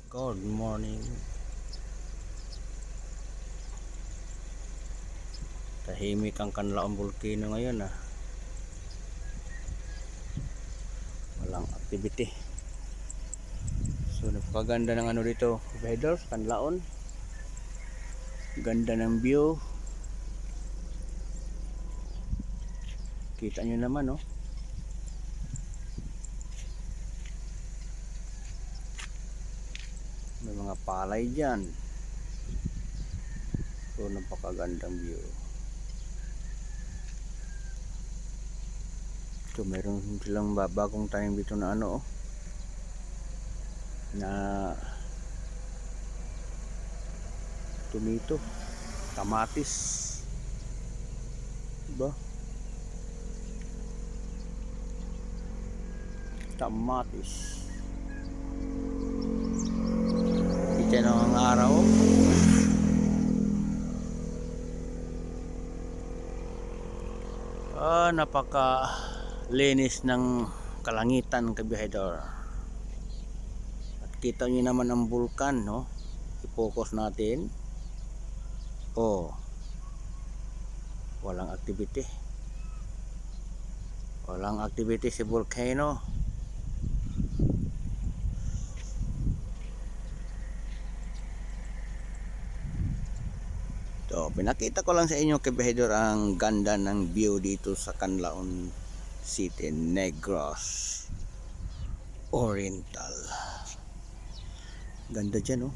Good morning. Tahimik ang Kanlaon Volcano ngayon ah. Walang activity. So napakaganda ng ano dito, Vedor, Kanlaon. Ganda ng view. Kita nyo naman oh. May mga palay dyan. So napakagandang view. So meron silang bagong tanim dito na ano oh, na tomato, kamatis, diba? Kamatis. Kita na ang araw. Napaka linis ng kalangitan, kabihedor. At kita nyo naman ang bulkan, no? I-focus natin. Oh, walang activity. Walang activity si volcano. So, pinakita ko lang sa inyo, kabihedor, ang ganda ng view dito sa Canlaon City, Negros Oriental. Ganda dyan, oh.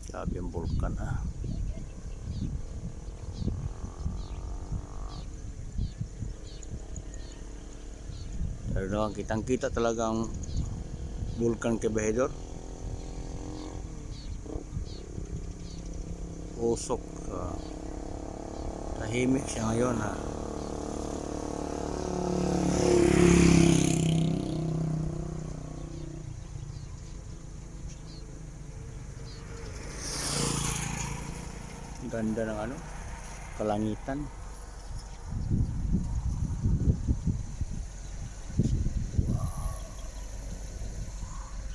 Grabe yung bulkan, ah. Pero no, kitang kita talagang bulkan, kabihedor. Usok, tahimik siya ngayon, ha. Ganda ng ano, kalangitan.